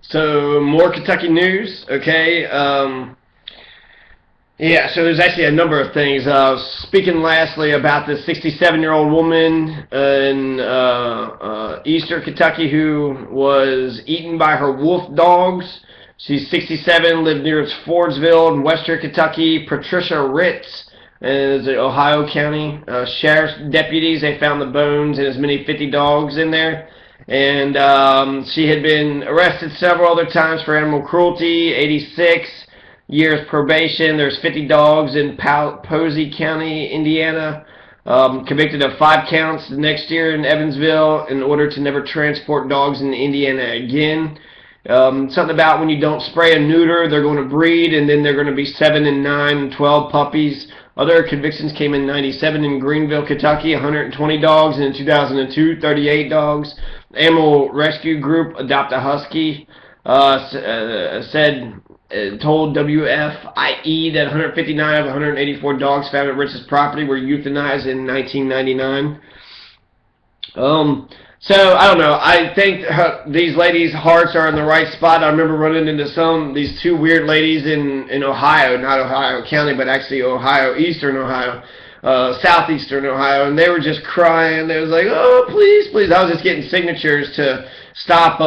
So more Kentucky news, okay. Yeah, so there's actually a number of things. Speaking lastly about this 67-year-old woman in Eastern Kentucky who was eaten by her wolf dogs. She's 67, lived near Fordsville in Western Kentucky. Patricia Ritz is the Ohio County Sheriff's deputies. They found the bones and as many 50 dogs in there. And she had been arrested several other times for animal cruelty, 86 years probation. There's 50 dogs in Posey County, Indiana. Convicted of 5 counts the next year in Evansville in order to never transport dogs in Indiana again. Something about when you don't spray and neuter, they're going to breed, and then they're going to be 7 and 9 and 12 puppies. Other convictions came in 97 in Greenville, Kentucky, 120 dogs, and in 2002, 38 dogs. Animal Rescue Group Adopt a Husky told WFIE that 159 of 184 dogs found at Ritz's property were euthanized in 1999. So I don't know. I think these ladies' hearts are in the right spot. I remember running into these two weird ladies in Ohio, not Ohio County, but actually Ohio, Eastern Ohio, Southeastern Ohio, and they were just crying. They was like, "Oh, please, please!" I was just getting signatures to stop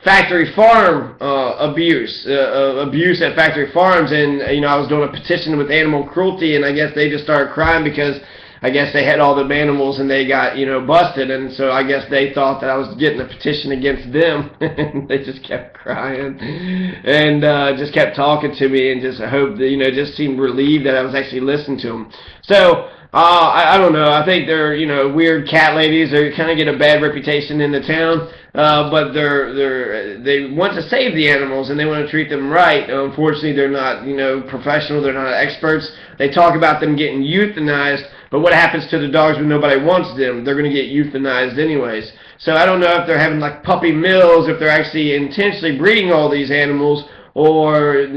factory farm abuse at factory farms, and I was doing a petition with animal cruelty, and I guess they just started crying because I guess they had all the animals and they got busted, and so I guess they thought that I was getting a petition against them. And they just kept crying and just kept talking to me and just hoped that just seemed relieved that I was actually listening to them. So I don't know. I think they're weird cat ladies. They kind of get a bad reputation in the town, but they want to save the animals and they want to treat them right. Unfortunately, they're not professional. They're not experts. They talk about them getting euthanized, but what happens to the dogs when nobody wants them? They're going to get euthanized anyways. So I don't know if they're having like puppy mills, if they're actually intentionally breeding all these animals, or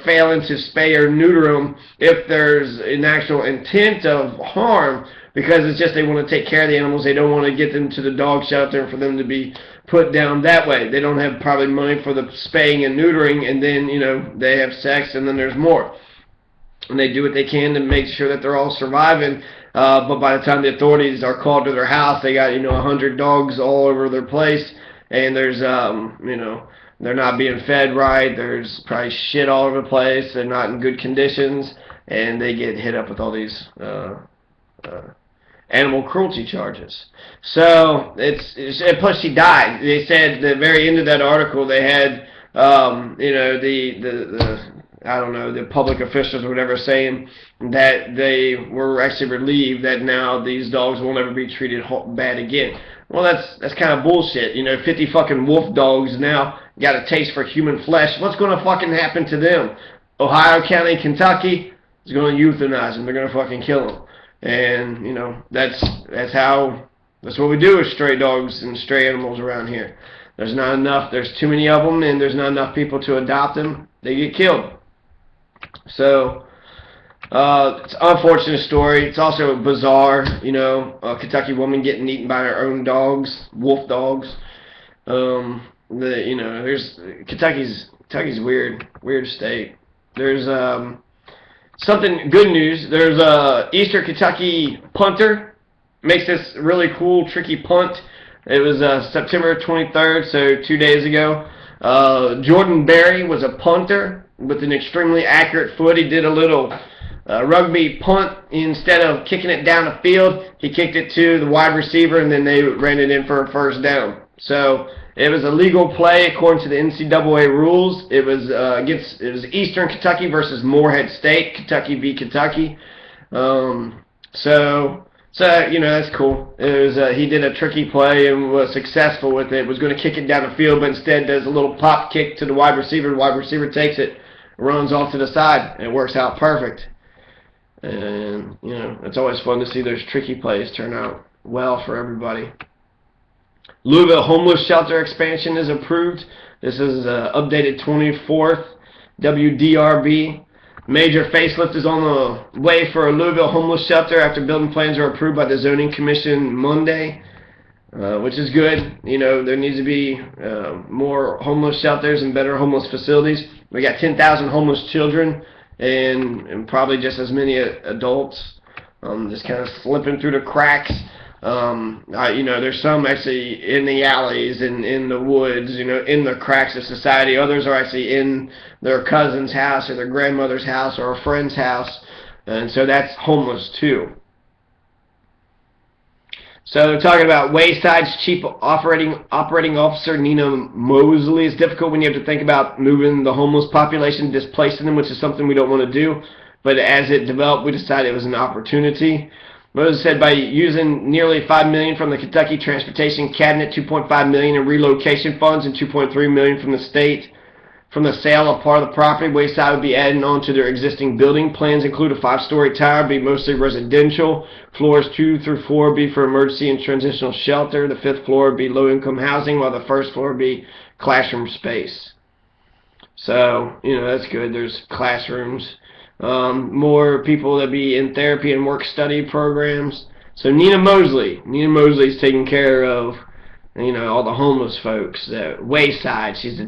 failing to spay or neuter them if there's an actual intent of harm, because it's just they want to take care of the animals. They don't want to get them to the dog shelter for them to be put down that way. They don't have probably money for the spaying and neutering, and then they have sex and then there's more. And they do what they can to make sure that they're all surviving. But by the time the authorities are called to their house, they got 100 dogs all over their place, and there's they're not being fed right. There's probably shit all over the place. They're not in good conditions, and they get hit up with all these animal cruelty charges. So and plus she died. They said at the very end of that article they had I don't know, the public officials or whatever saying that they were actually relieved that now these dogs will never be treated bad again. Well, that's kind of bullshit. 50 fucking wolf dogs now got a taste for human flesh. What's going to fucking happen to them? Ohio County, Kentucky is going to euthanize them. They're going to fucking kill them. And, that's what we do with stray dogs and stray animals around here. There's not enough, there's too many of them, and there's not enough people to adopt them. They get killed. So, it's an unfortunate story. It's also bizarre, a Kentucky woman getting eaten by her own dogs, wolf dogs. There's Kentucky's weird state. There's something good news. There's a Eastern Kentucky punter makes this really cool, tricky punt. It was September 23rd, so 2 days ago. Jordan Berry was a punter with an extremely accurate foot. He did a little rugby punt. Instead of kicking it down the field, he kicked it to the wide receiver, and then they ran it in for a first down. So it was a legal play according to the NCAA rules. It was Eastern Kentucky versus Morehead State, Kentucky v. Kentucky. So that's cool. It was he did a tricky play and was successful with it. Was going to kick it down the field, but instead does a little pop kick to the wide receiver. The wide receiver takes it, runs off to the side, and it works out perfect. And it's always fun to see those tricky plays turn out well for everybody. Louisville homeless shelter expansion is approved. This is updated 24th WDRB. Major facelift is on the way for a Louisville homeless shelter after building plans are approved by the Zoning Commission Monday. which is good. You know, there needs to be more homeless shelters and better homeless facilities. We got 10,000 homeless children and probably just as many adults, just kind of slipping through the cracks. You know, there's some actually in the alleys and in the woods, you know, in the cracks of society. Others are actually in their cousin's house or their grandmother's house or a friend's house, and so that's homeless too. So talking about Wayside's Chief Operating Officer, Nina Mosley. It's difficult when you have to think about moving the homeless population, displacing them, which is something we don't want to do. But as it developed, we decided it was an opportunity. Moses said by using nearly $5 million from the Kentucky Transportation Cabinet, $2.5 million in relocation funds, and $2.3 million from the state, from the sale of part of the property, Wayside would be adding on to their existing building. Plans include a 5-story tower, be mostly residential. Floors 2 through 4 be for emergency and transitional shelter. The 5th floor would be low-income housing, while the 1st floor would be classroom space. So, you know, that's good. There's classrooms. More people that be in therapy and work-study programs. So Nina Mosley is taking care of, you know, all the homeless folks. Wayside, she's the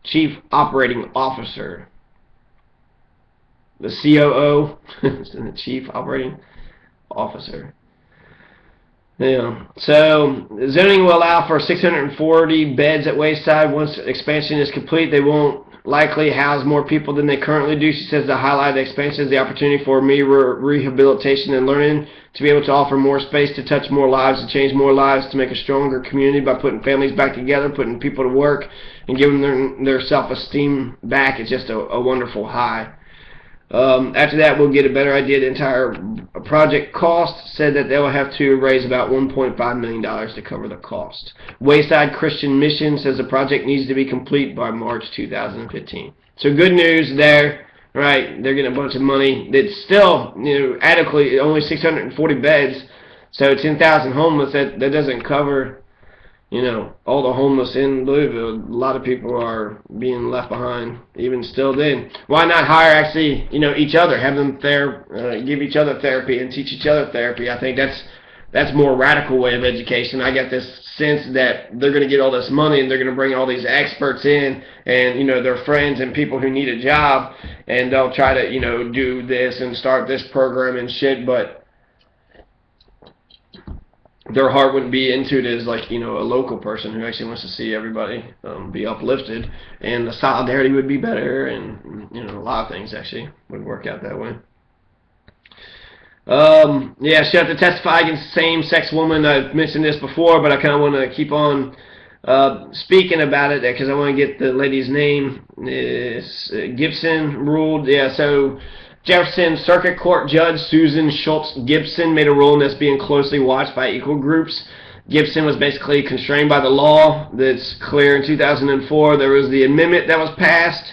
Chief Operating Officer. The COO, the Chief Operating Officer. Yeah. So zoning will allow for 640 beds at Wayside. Once expansion is complete, they won't likely house more people than they currently do. She says the highlight of the expansion is the opportunity for me rehabilitation and learning to be able to offer more space to touch more lives, to change more lives, to make a stronger community by putting families back together, putting people to work, and giving their self-esteem back. It's just a wonderful high. After that, we'll get a better idea of the entire project cost. Said that they will have to raise about $1.5 million to cover the cost. Wayside Christian Mission says the project needs to be complete by March 2015. So good news there, right? They're getting a bunch of money. It's still, you know, adequately only 640 beds, so 10,000 homeless. That doesn't cover, you know, all the homeless in Louisville. A lot of people are being left behind, even still then. Why not hire actually, you know, each other, have them give each other therapy and teach each other therapy? I think that's a more radical way of education. I get this sense that they're going to get all this money and they're going to bring all these experts in and, you know, their friends and people who need a job, and they'll try to, you know, do this and start this program and shit, but their heart wouldn't be into it as, like, you know, a local person who actually wants to see everybody be uplifted, and the solidarity would be better, and, you know, a lot of things actually would work out that way. Yeah, she had to testify against same-sex woman. I've mentioned this before, but I kind of want to keep on speaking about it because I want to get the lady's name. Gibson ruled, yeah, so Jefferson Circuit Court Judge Susan Schultz Gibson made a ruling that's being closely watched by equal groups. Gibson was basically constrained by the law that's clear. In 2004, there was the amendment that was passed.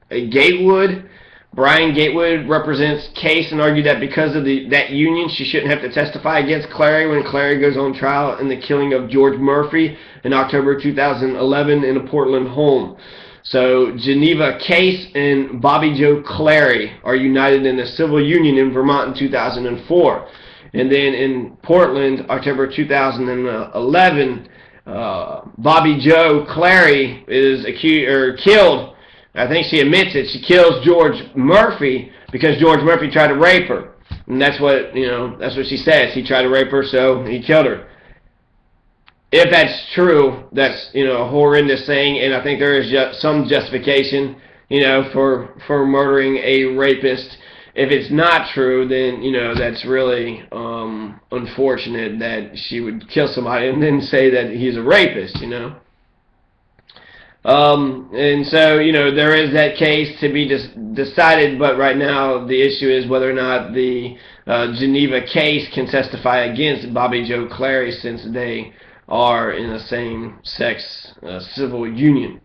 Gatewood, Brian Gatewood represents Case and argued that because of that union, she shouldn't have to testify against Clary when Clary goes on trial in the killing of George Murphy in October 2011 in a Portland home. So Geneva Case and Bobby Joe Clary are united in a civil union in Vermont in 2004. And then in Portland, October 2011, Bobby Joe Clary is killed. I think she admits it. She kills George Murphy because George Murphy tried to rape her. And that's what, you know, that's what she says. He tried to rape her, so he killed her. If that's true, that's, you know, a horrendous thing, and I think there is some justification, you know, for murdering a rapist. If it's not true, then, you know, that's really unfortunate that she would kill somebody and then say that he's a rapist, you know. And so, you know, there is that case to be decided, but right now the issue is whether or not the Geneva Case can testify against Bobby Joe Clary since they are in the same sex civil union.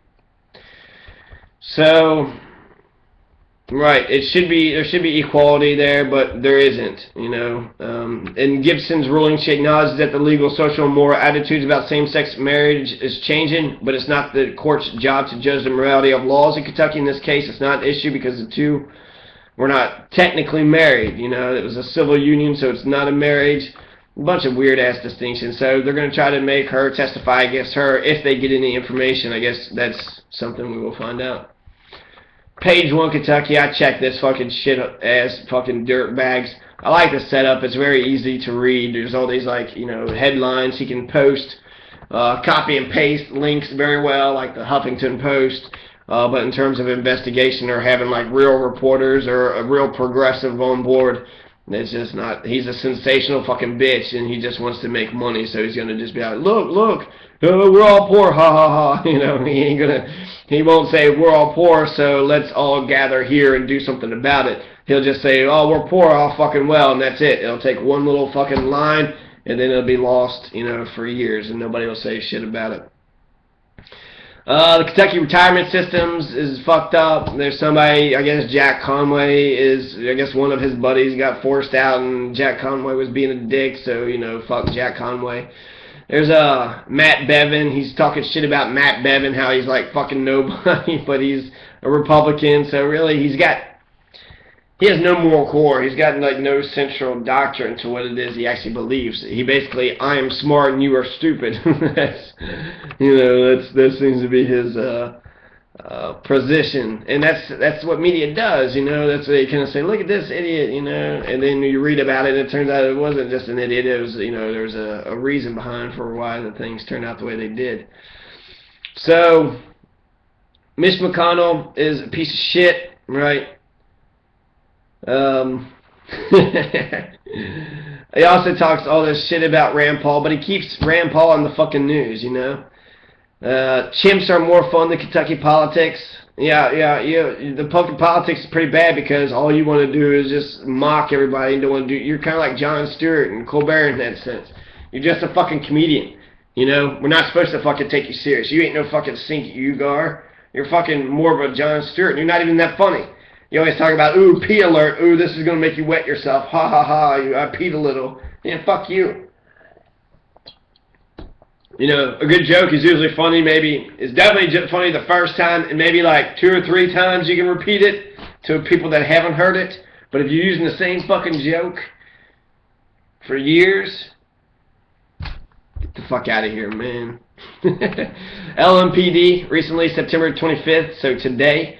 So, right, there should be equality there, but there isn't, you know. In Gibson's ruling, she acknowledges that the legal, social, and moral attitudes about same-sex marriage is changing, but it's not the court's job to judge the morality of laws in Kentucky. In this case, it's not an issue because the two were not technically married, you know. It was a civil union, so it's not a marriage. A bunch of weird-ass distinctions. So they're going to try to make her testify against her if they get any information. I guess that's something we will find out. Page 1 Kentucky, I checked this fucking shit-ass fucking dirt bags. I like the setup. It's very easy to read. There's all these, like, you know, headlines he can post. Copy and paste links very well, like the Huffington Post. But in terms of investigation or having, like, real reporters or a real progressive on board, it's just not. He's a sensational fucking bitch, and he just wants to make money, so he's gonna just be like, look, we're all poor, ha ha ha. You know, he won't say we're all poor, so let's all gather here and do something about it. He'll just say, oh, we're poor, all fucking well, and that's it. It'll take one little fucking line, and then it'll be lost, you know, for years, and nobody will say shit about it. The Kentucky retirement systems is fucked up. There's somebody, I guess Jack Conway is, I guess one of his buddies got forced out and Jack Conway was being a dick, so, you know, fuck Jack Conway. There's Matt Bevin. He's talking shit about Matt Bevin, how he's like fucking nobody, but he's a Republican, so really he has no moral core. He's got like no central doctrine to what it is he actually believes. He basically, I am smart and you are stupid. That's, you know, that seems to be his position, and that's what media does. You know, that's what they kind of say, look at this idiot, you know, and then you read about it, and it turns out it wasn't just an idiot. It was, you know, there was a reason behind for why the things turned out the way they did. So, Mitch McConnell is a piece of shit, right? He also talks all this shit about Rand Paul, but he keeps Rand Paul on the fucking news, you know. Chimps are more fun than Kentucky politics. Yeah, the fucking politics is pretty bad because all you want to do is just mock everybody and don't want to do. You're kind of like Jon Stewart and Colbert in that sense. You're just a fucking comedian, you know. We're not supposed to fucking take you serious. You ain't no fucking Sink Ugar. You're fucking more of a Jon Stewart. You're not even that funny. You always talk about, ooh, pee alert, ooh, this is going to make you wet yourself, ha ha ha, I peed a little. Yeah, fuck you. You know, a good joke is usually funny, it's definitely funny the first time, and maybe like 2 or 3 times you can repeat it to people that haven't heard it. But if you're using the same fucking joke for years, get the fuck out of here, man. LMPD, recently, September 25th, so today,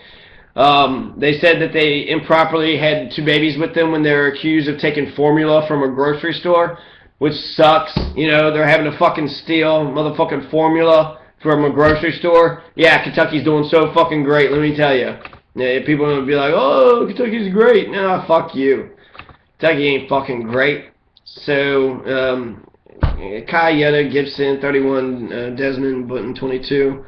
they said that they improperly had 2 babies with them when they were accused of taking formula from a grocery store, which sucks. You know, they're having to fucking steal motherfucking formula from a grocery store. Yeah, Kentucky's doing so fucking great, let me tell you. Yeah, people are going to be like, oh, Kentucky's great. Nah, fuck you. Kentucky ain't fucking great. So, Kai Yetta, Gibson, 31, Desmond, Button, 22.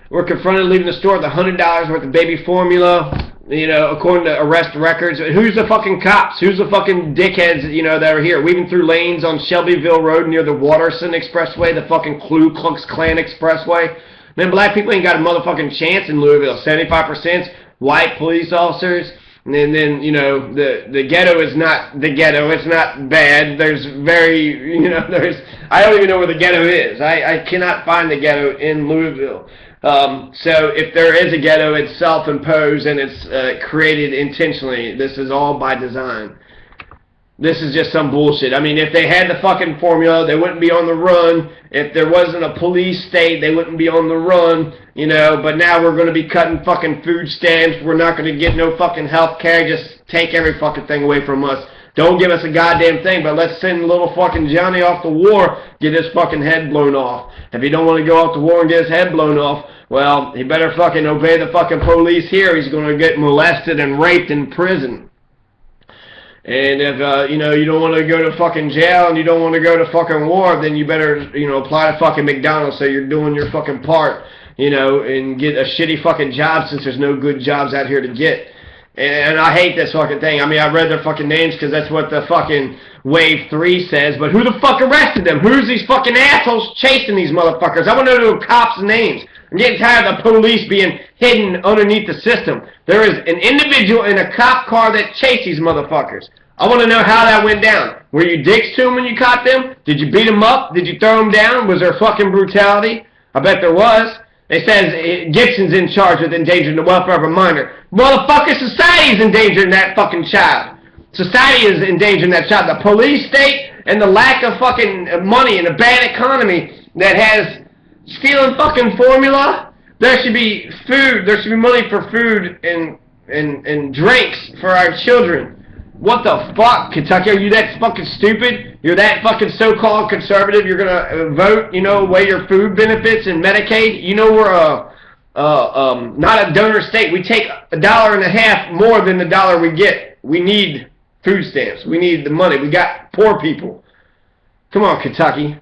Were confronted leaving the store with $100 worth of baby formula, you know, according to arrest records. Who's the fucking cops? Who's the fucking dickheads, you know, that are here? Weaving through lanes on Shelbyville Road near the Watterson Expressway, the fucking Ku Klux Klan Expressway. Man, black people ain't got a motherfucking chance in Louisville. 75% white police officers. And then, you know, the ghetto is not the ghetto. It's not bad. There's very, you know, I don't even know where the ghetto is. I cannot find the ghetto in Louisville. So if there is a ghetto, it's self-imposed and it's created intentionally. This is all by design. This is just some bullshit. I mean, if they had the fucking formula, they wouldn't be on the run. If there wasn't a police state, they wouldn't be on the run, you know. But now we're going to be cutting fucking food stamps. We're not going to get no fucking health care. Just take every fucking thing away from us. Don't give us a goddamn thing, but let's send little fucking Johnny off to war, get his fucking head blown off. If he don't want to go off to war and get his head blown off, well, he better fucking obey the fucking police here. He's going to get molested and raped in prison. And if, you know, you don't want to go to fucking jail and you don't want to go to fucking war, then you better, you know, apply to fucking McDonald's so you're doing your fucking part, you know, and get a shitty fucking job since there's no good jobs out here to get. And I hate this fucking thing. I mean, I read their fucking names because that's what the fucking Wave 3 says, but who the fuck arrested them? Who's these fucking assholes chasing these motherfuckers? I want to know the cops' names. I'm getting tired of the police being hidden underneath the system. There is an individual in a cop car that chased these motherfuckers. I want to know how that went down. Were you dicks to them when you caught them? Did you beat them up? Did you throw them down? Was there fucking brutality? I bet there was. It says Gibson's in charge with endangering the welfare of a minor. Motherfucker, society is endangering that fucking child. Society is endangering that child. The police state and the lack of fucking money and a bad economy that has stealing fucking formula. There should be food. There should be money for food and drinks for our children. What the fuck, Kentucky? Are you that fucking stupid? You're that fucking so-called conservative? You're gonna vote, away your food benefits and Medicaid? You know we're not a donor state. We take $1.50 more than the dollar we get. We need food stamps. We need the money. We got poor people. Come on, Kentucky.